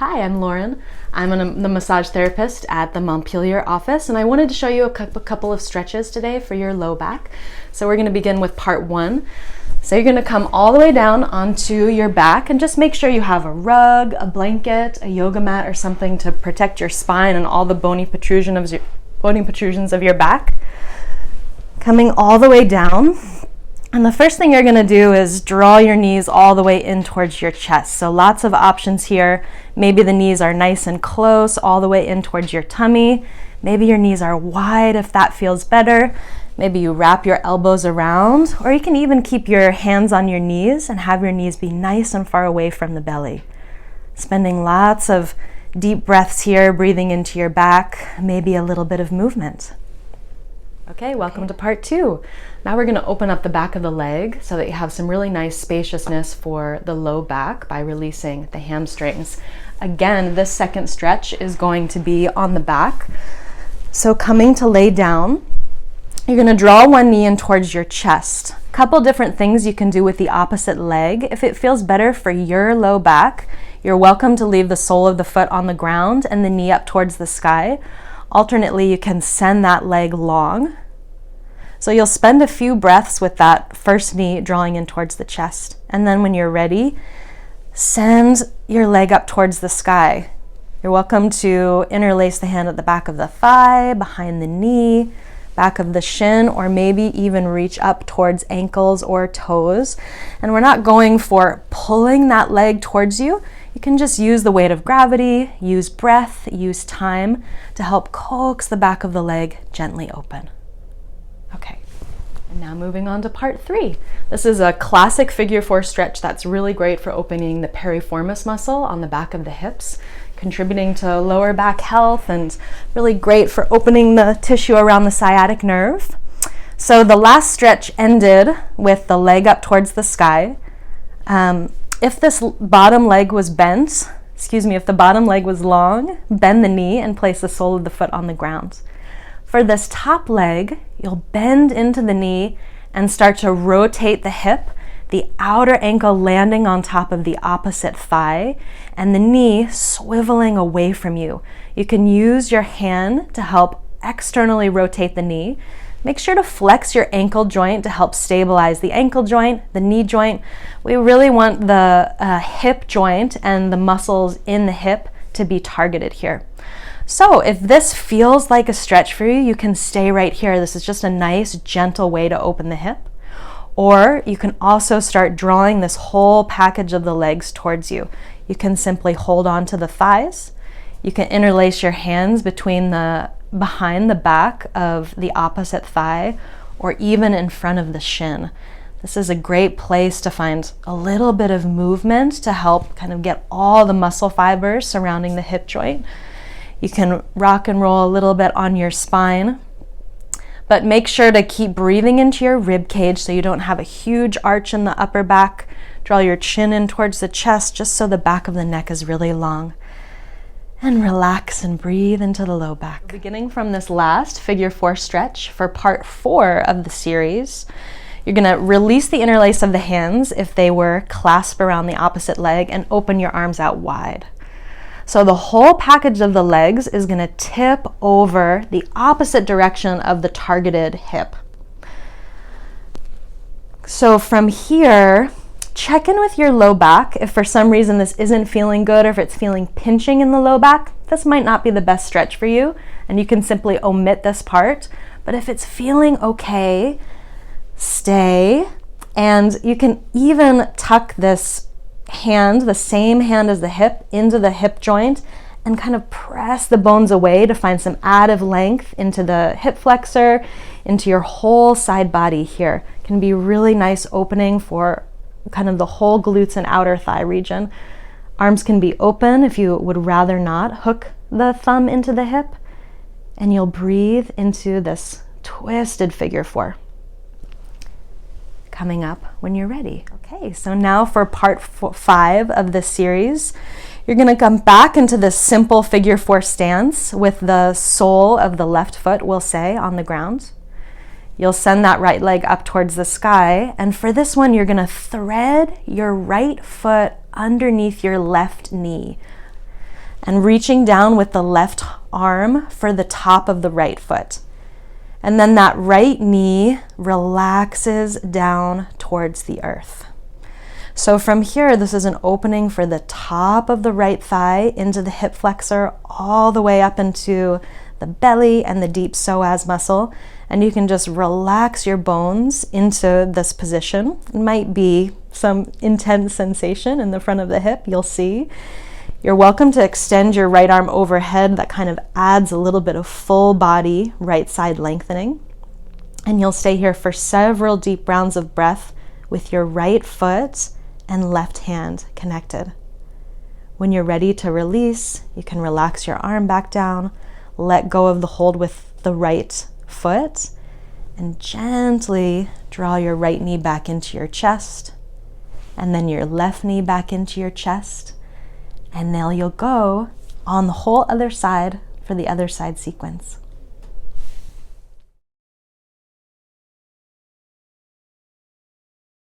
Hi, I'm Lauren. The massage therapist at the Montpelier office, and I wanted to show you a couple of stretches today for your low back. So we're going to begin with part one. So you're going to come all the way down onto your back and just make sure you have a rug, a blanket, a yoga mat, or something to protect your spine and all the bony protrusions of your back. Coming all the way down. And the first thing you're going to do is draw your knees all the way in towards your chest. So lots of options here. Maybe the knees are nice and close all the way in towards your tummy. Maybe your knees are wide if that feels better. Maybe you wrap your elbows around, or you can even keep your hands on your knees and have your knees be nice and far away from the belly. Spending lots of deep breaths here, breathing into your back, maybe a little bit of movement. Okay, welcome to part two. Now we're going to open up the back of the leg so that you have some really nice spaciousness for the low back by releasing the hamstrings. Again, this second stretch is going to be on the back. So coming to lay down, you're going to draw one knee in towards your chest. A couple different things you can do with the opposite leg. If it feels better for your low back, you're welcome to leave the sole of the foot on the ground and the knee up towards the sky. Alternately, you can send that leg long. So you'll spend a few breaths with that first knee drawing in towards the chest. And then when you're ready, send your leg up towards the sky. You're welcome to interlace the hand at the back of the thigh, behind the knee, back of the shin, or maybe even reach up towards ankles or toes. And we're not going for pulling that leg towards you. You can just use the weight of gravity, use breath, use time to help coax the back of the leg gently open. Okay, and now moving on to part three. This is a classic figure four stretch that's really great for opening the piriformis muscle on the back of the hips, contributing to lower back health, and really great for opening the tissue around the sciatic nerve. So the last stretch ended with the leg up towards the sky. If this bottom leg was bent, if the bottom leg was long, bend the knee and place the sole of the foot on the ground. For this top leg, you'll bend into the knee and start to rotate the hip, the outer ankle landing on top of the opposite thigh, and the knee swiveling away from you. You can use your hand to help externally rotate the knee. Make sure to flex your ankle joint to help stabilize the ankle joint, the knee joint. We really want the hip joint and the muscles in the hip to be targeted here. So if this feels like a stretch for you, you can stay right here. This is just a nice, gentle way to open the hip. Or you can also start drawing this whole package of the legs towards you. You can simply hold on to the thighs. You can interlace your hands behind the back of the opposite thigh, or even in front of the shin. This is a great place to find a little bit of movement to help kind of get all the muscle fibers surrounding the hip joint. You can rock and roll a little bit on your spine, but make sure to keep breathing into your rib cage so you don't have a huge arch in the upper back. Draw your chin in towards the chest just so the back of the neck is really long. And relax and breathe into the low back. Beginning from this last figure four stretch for part four of the series, you're going to release the interlace of the hands if they were clasped around the opposite leg and open your arms out wide. So the whole package of the legs is going to tip over the opposite direction of the targeted hip. So from here, check in with your low back. If for some reason this isn't feeling good, or if it's feeling pinching in the low back, this might not be the best stretch for you, and you can simply omit this part. But if it's feeling okay, stay. And you can even tuck this hand, the same hand as the hip, into the hip joint and kind of press the bones away to find some additive length into the hip flexor, into your whole side body here. It can be really nice opening for kind of the whole glutes and outer thigh region. Arms can be open if you would rather not. Hook the thumb into the hip, and you'll breathe into this twisted figure four. Coming up when you're ready. Okay, so now for part five of this series, you're going to come back into this simple figure four stance with the sole of the left foot, we'll say, on the ground. You'll send that right leg up towards the sky, and for this one, you're going to thread your right foot underneath your left knee. and reaching down with the left arm for the top of the right foot. And then that right knee relaxes down towards the earth. So from here, this is an opening for the top of the right thigh into the hip flexor, all the way up into the belly and the deep psoas muscle. And you can just relax your bones into this position. It might be some intense sensation in the front of the hip, you'll see. You're welcome to extend your right arm overhead. That kind of adds a little bit of full body right side lengthening. And you'll stay here for several deep rounds of breath with your right foot and left hand connected. When you're ready to release, you can relax your arm back down, let go of the hold with the right foot, and gently draw your right knee back into your chest, and then your left knee back into your chest. And now you'll go on the whole other side for the other side sequence.